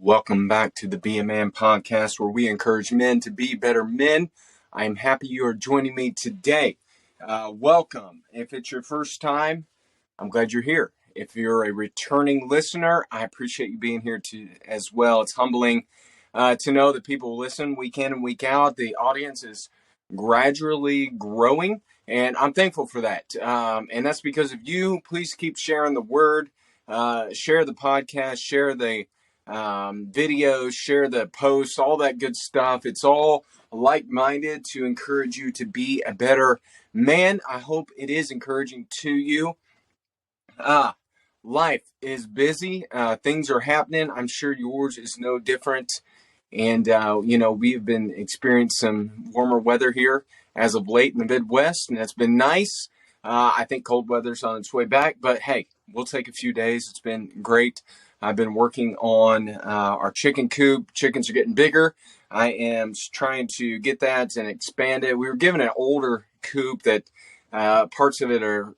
Welcome back to the Be a Man podcast, where we encourage men to be better men. I'm happy you are joining me today. Welcome. If it's your first time, I'm glad you're here. If you're a returning listener, I appreciate you being here as well. It's humbling to know that people listen week in and week out. The audience is gradually growing, and I'm thankful for that. And that's because of you. Please keep sharing the word, share the podcast, share the videos, share the posts, all that good stuff. It's all like-minded to encourage you to be a better man. I hope it is encouraging to you. Life is busy. Things are happening. I'm sure yours is no different. And, we've been experiencing some warmer weather here as of late in the Midwest, and that's been nice. I think cold weather's on its way back, but hey, we'll take a few days. It's been great. I've been working on our chicken coop. Chickens are getting bigger. I am trying to get that and expand it. We were given an older coop that parts of it are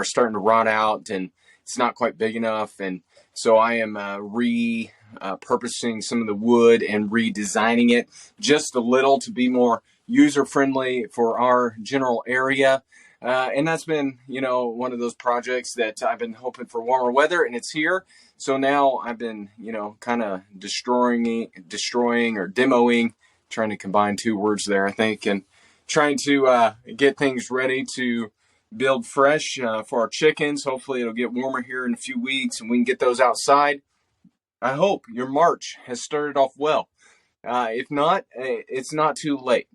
starting to rot out, and it's not quite big enough. And so I am repurposing some of the wood and redesigning it just a little to be more user-friendly for our general area. And that's been, one of those projects that I've been hoping for warmer weather, and it's here. So now I've been, kind of destroying or demoing, trying to combine two words there, I think, and trying to get things ready to build fresh for our chickens. Hopefully it'll get warmer here in a few weeks and we can get those outside. I hope your March has started off well. If not, it's not too late.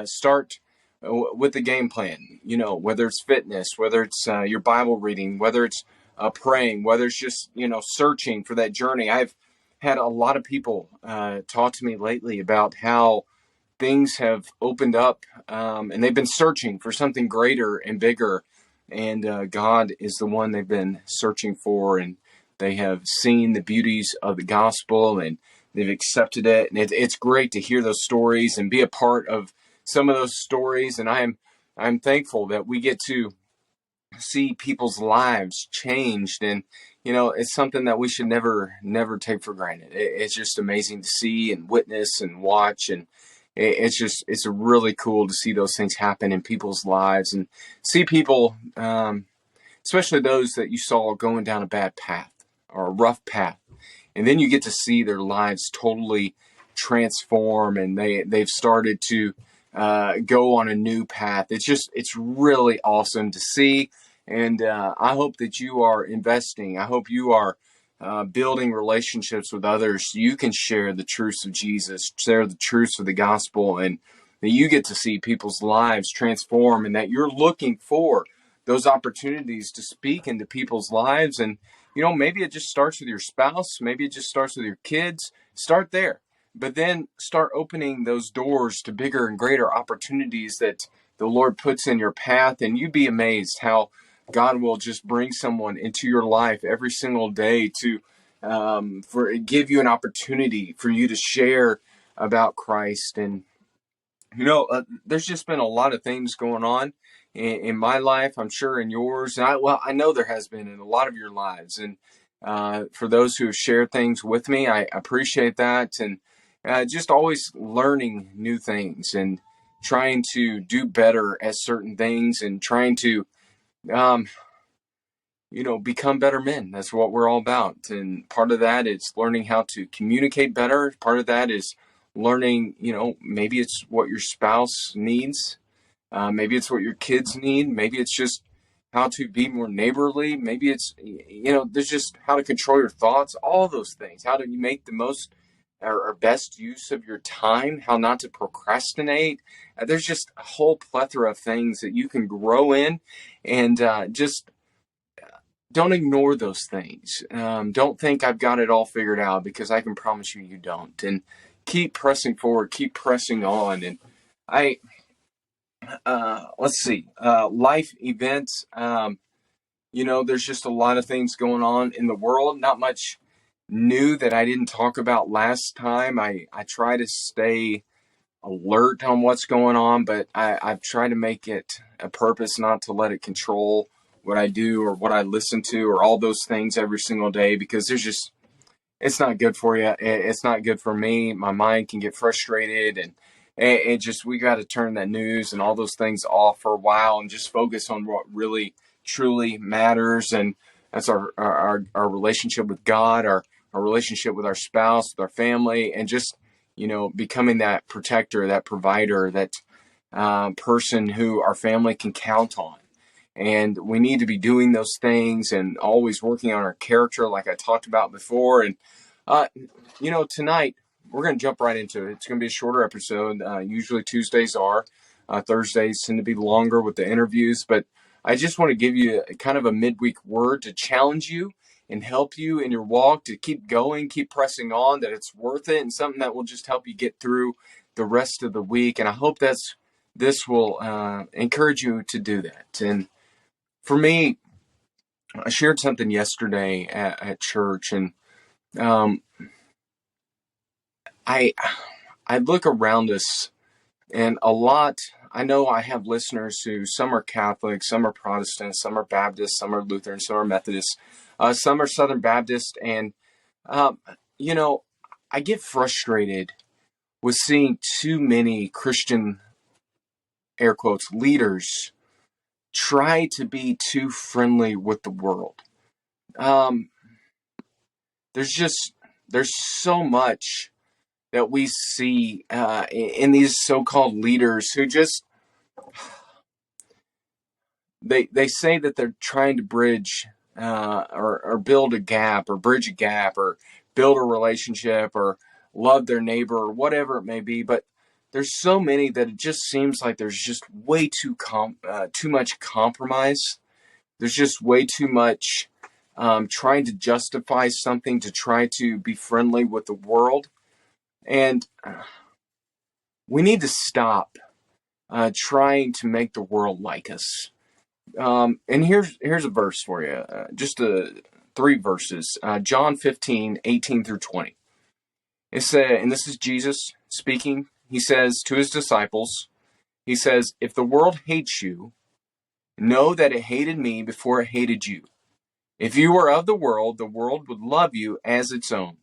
Start with the game plan, whether it's fitness, whether it's your Bible reading, whether it's praying, whether it's just, searching for that journey. I've had a lot of people talk to me lately about how things have opened up and they've been searching for something greater and bigger. And God is the one they've been searching for, and they have seen the beauties of the gospel and they've accepted it. And it's great to hear those stories and be a part of some of those stories. And I'm thankful that we get to see people's lives changed. And, it's something that we should never take for granted. It's just amazing to see and witness and watch. And it's really cool to see those things happen in people's lives and see people, especially those that you saw going down a bad path or a rough path. And then you get to see their lives totally transform, and they've started to go on a new path. It's really awesome to see. And I hope that you are investing. I hope you are building relationships with others so you can share the truths of Jesus, share the truths of the gospel, and that you get to see people's lives transform, and that you're looking for those opportunities to speak into people's lives. And, maybe it just starts with your spouse. Maybe it just starts with your kids. Start there. But then start opening those doors to bigger and greater opportunities that the Lord puts in your path. And you'd be amazed how God will just bring someone into your life every single day to give you an opportunity for you to share about Christ. And, there's just been a lot of things going on in my life, I'm sure in yours. And I know there has been in a lot of your lives. And for those who have shared things with me, I appreciate that. And just always learning new things and trying to do better at certain things and trying to, become better men. That's what we're all about. And part of that is learning how to communicate better. Part of that is learning, maybe it's what your spouse needs. Maybe it's what your kids need. Maybe it's just how to be more neighborly. Maybe it's, there's just how to control your thoughts, all those things. How do you make the most or best use of your time, how not to procrastinate. There's just a whole plethora of things that you can grow in, and just don't ignore those things. Don't think I've got it all figured out, because I can promise you, you don't. And keep pressing forward, keep pressing on. And let's see, life events. There's just a lot of things going on in the world. Not much new that I didn't talk about last time. I try to stay alert on what's going on, but I've tried to make it a purpose not to let it control what I do or what I listen to or all those things every single day, because there's just it's not good for you. It's not good for me. My mind can get frustrated, and it just, we got to turn that news and all those things off for a while and just focus on what really truly matters. And that's our relationship with God, our relationship with our spouse, with our family, and just, becoming that protector, that provider, that person who our family can count on. And we need to be doing those things and always working on our character, like I talked about before. And, uh, tonight we're going to jump right into it. It's going to be a shorter episode. Usually Tuesdays are. Thursdays tend to be longer with the interviews. But I just want to give you kind of a midweek word to challenge you and help you in your walk to keep going, keep pressing on, that it's worth it, and something that will just help you get through the rest of the week. And I hope this will encourage you to do that. And for me, I shared something yesterday at church, and I look around us, and a lot. I know I have listeners who, some are Catholic, some are Protestant, some are Baptist, some are Lutheran, some are Methodist, some are Southern Baptist, and I get frustrated with seeing too many Christian, air quotes, leaders try to be too friendly with the world. There's so much that we see in these so-called leaders who just they say that they're trying to bridge or build a gap, or bridge a gap, or build a relationship, or love their neighbor, or whatever it may be. But there's so many that it just seems like there's just way too much compromise. There's just way too much trying to justify something to try to be friendly with the world. And we need to stop trying to make the world like us. And here's a verse for you, just 3 verses. John 15:18 through 20. It said, and this is Jesus speaking. He says to his disciples, he says, "If the world hates you, know that it hated me before it hated you. If you were of the world would love you as its own.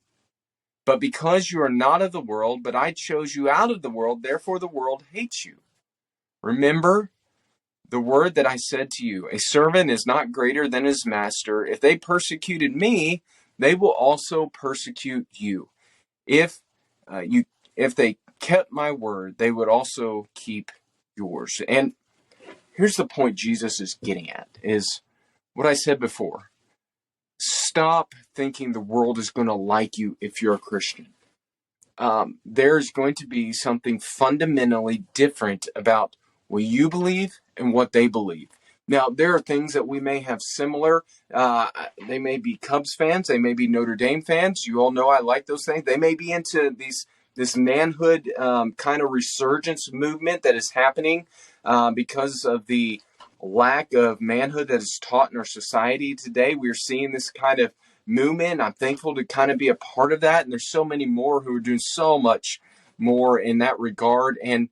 But because you are not of the world, but I chose you out of the world, therefore the world hates you. Remember the word that I said to you, a servant is not greater than his master. If they persecuted me, they will also persecute you. If they kept my word, they would also keep yours." And here's the point Jesus is getting at, is what I said before. Stop thinking the world is going to like you if you're a Christian. There's going to be something fundamentally different about what you believe and what they believe. Now, there are things that we may have similar. They may be Cubs fans. They may be Notre Dame fans. You all know I like those things. They may be into this manhood kind of resurgence movement that is happening because of the lack of manhood that is taught in our society today. We're seeing this kind of movement. I'm thankful to kind of be a part of that. And there's so many more who are doing so much more in that regard. And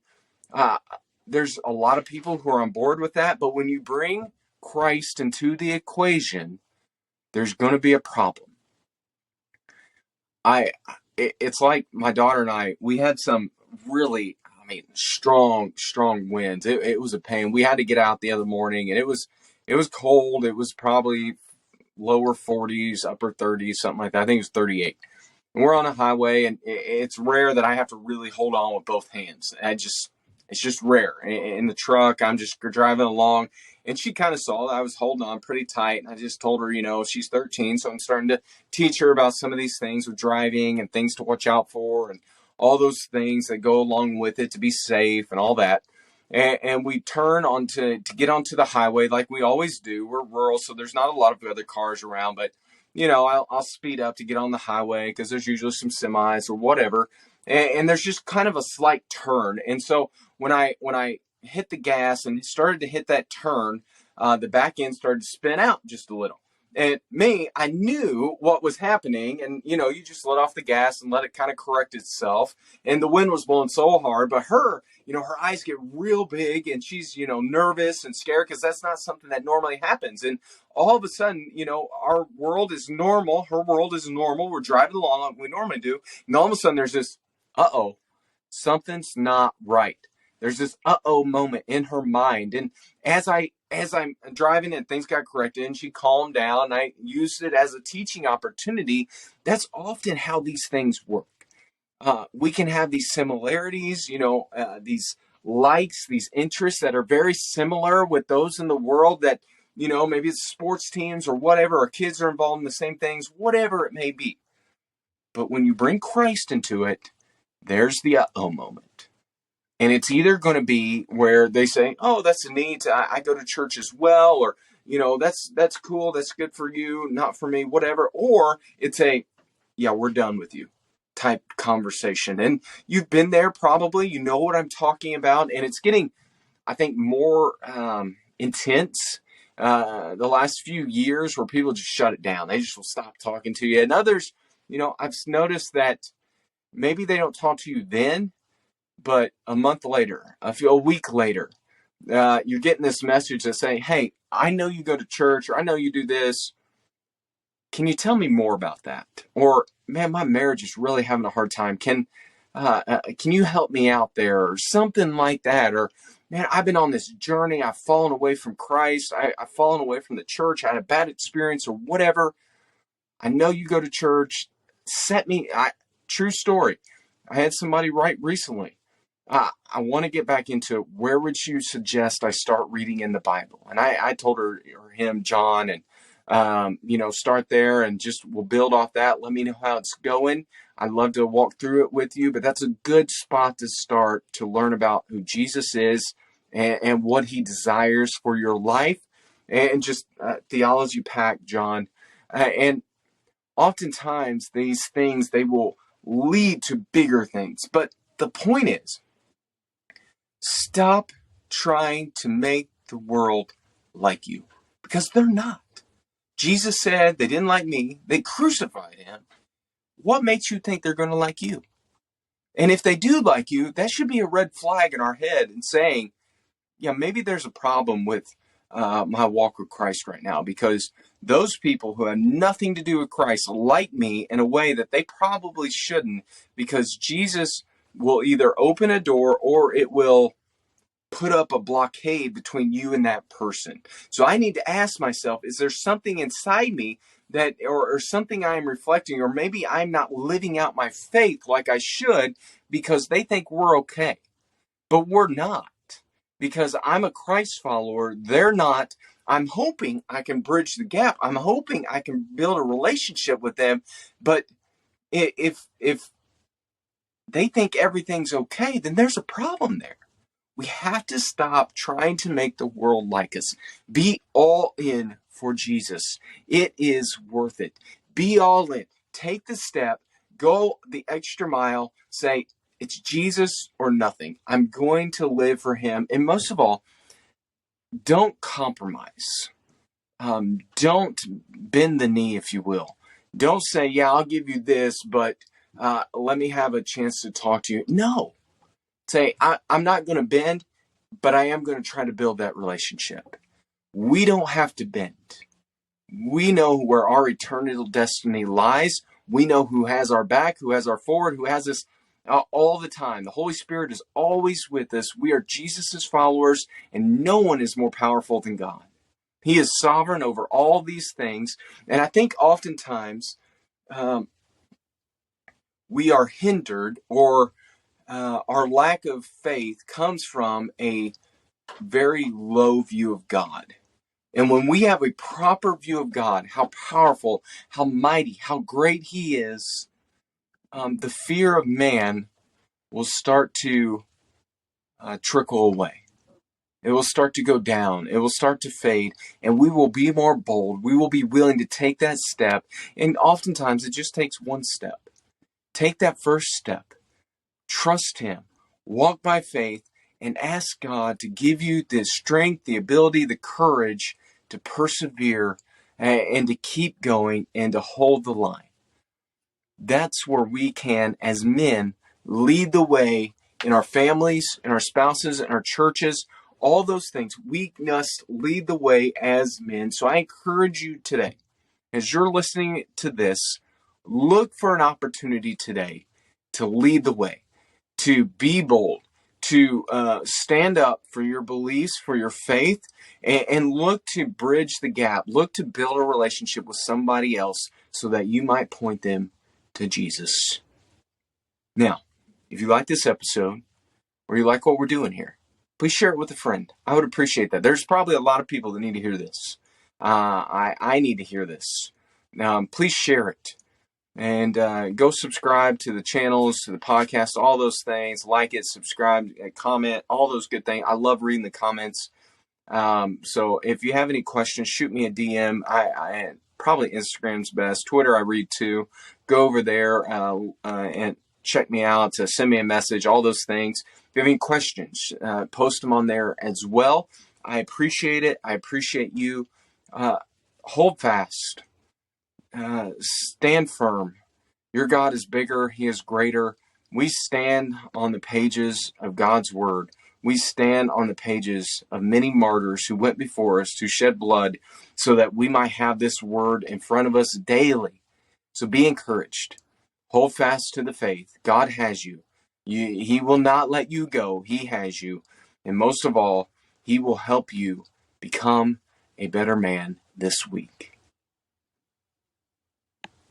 there's a lot of people who are on board with that. But when you bring Christ into the equation, there's going to be a problem. It's like my daughter and I, we had some really, strong winds. It was a pain. We had to get out the other morning, and it was cold. It was probably lower 40s, upper 30s, something like that. I think it was 38. And we're on a highway, and it's rare that I have to really hold on with both hands. It's just rare. In the truck, I'm just driving along, and she kind of saw that I was holding on pretty tight. And I just told her, she's 13, so I'm starting to teach her about some of these things with driving and things to watch out for, and all those things that go along with it to be safe and all that. And we turn to get onto the highway like we always do. We're rural, so there's not a lot of other cars around, but I'll speed up to get on the highway because there's usually some semis or whatever. And there's just kind of a slight turn. And so when I hit the gas and started to hit that turn, the back end started to spin out just a little. And me, I knew what was happening. And, you just let off the gas and let it kind of correct itself. And the wind was blowing so hard. But her, her eyes get real big and she's, nervous and scared because that's not something that normally happens. And all of a sudden, our world is normal. Her world is normal. We're driving along like we normally do. And all of a sudden there's this, uh-oh, something's not right. There's this uh-oh moment in her mind. And as I'm driving and things got corrected and she calmed down, I used it as a teaching opportunity. That's often how these things work. We can have these similarities, these likes, these interests that are very similar with those in the world that, maybe it's sports teams or whatever, or kids are involved in the same things, whatever it may be. But when you bring Christ into it, there's the uh-oh moment. And it's either going to be where they say, oh, that's neat. I go to church as well. Or, that's cool. That's good for you. Not for me, whatever. Or it's a, yeah, we're done with you type conversation. And you've been there probably. You know what I'm talking about. And it's getting, I think, more intense the last few years where people just shut it down. They just will stop talking to you. And others, I've noticed that maybe they don't talk to you then, but a month later, a week later, you're getting this message that's saying, hey, I know you go to church, or I know you do this. Can you tell me more about that? Or, man, my marriage is really having a hard time. Can you help me out there? Or something like that. Or, man, I've been on this journey. I've fallen away from Christ. I've fallen away from the church. I had a bad experience or whatever. I know you go to church. True story. I had somebody write recently. I want to get back into it. Where would you suggest I start reading in the Bible? And I told her or him, John, and, start there and just we'll build off that. Let me know how it's going. I'd love to walk through it with you, but that's a good spot to start to learn about who Jesus is and what he desires for your life, and just theology packed, John. And oftentimes these things, they will lead to bigger things. But the point is, stop trying to make the world like you, because they're not. Jesus said they didn't like me. They crucified him. What makes you think they're going to like you? And if they do like you, that should be a red flag in our head and saying, yeah, maybe there's a problem with my walk with Christ right now, because those people who have nothing to do with Christ like me in a way that they probably shouldn't, because Jesus will either open a door or it will put up a blockade between you and that person. So I need to ask myself, is there something inside me that, or something I'm reflecting, or maybe I'm not living out my faith like I should because they think we're okay, but we're not, because I'm a Christ follower. They're not. I'm hoping I can bridge the gap. I'm hoping I can build a relationship with them. But if they think everything's okay, then there's a problem there. We have to stop trying to make the world like us. Be all in for Jesus. It is worth it. Be all in. Take the step. Go the extra mile. Say, it's Jesus or nothing. I'm going to live for him. And most of all, don't compromise. Don't bend the knee, if you will. Don't say, yeah, I'll give you this, but let me have a chance to talk to you. No. Say, I'm not going to bend, but I am going to try to build that relationship. We don't have to bend. We know where our eternal destiny lies. We know who has our back, who has our forward, who has us all the time. The Holy Spirit is always with us. We are Jesus's followers, and no one is more powerful than God. He is sovereign over all these things. And I think oftentimes we are hindered, or our lack of faith comes from a very low view of God. And when we have a proper view of God, how powerful, how mighty, how great he is, the fear of man will start to trickle away. It will start to go down. It will start to fade. And we will be more bold. We will be willing to take that step. And oftentimes it just takes one step. Take that first step. Trust him. Walk by faith and ask God to give you the strength, the ability, the courage to persevere and to keep going and to hold the line. That's where we can, as men, lead the way in our families, in our spouses, in our churches, all those things. We must lead the way as men. So I encourage you today, as you're listening to this, look for an opportunity today to lead the way, to be bold, to stand up for your beliefs, for your faith, and look to bridge the gap. Look to build a relationship with somebody else so that you might point them to Jesus. Now, if you like this episode or you like what we're doing here, please share it with a friend. I would appreciate that. There's probably a lot of people that need to hear this. I need to hear this. Please share it. And go subscribe to the channels, to the podcast, all those things. Like it, subscribe, comment, all those good things. I love reading the comments. So if you have any questions, shoot me a DM. I probably Instagram's best. Twitter I read too. Go over there and check me out. Send me a message. All those things. If you have any questions, post them on there as well. I appreciate it. I appreciate you. Hold fast. Stand firm. Your God is bigger. He is greater. We stand on the pages of God's word. We stand on the pages of many martyrs who went before us to shed blood so that we might have this word in front of us daily. So be encouraged. Hold fast to the faith. God has you. He will not let you go. He has you. And most of all, He will help you become a better man this week.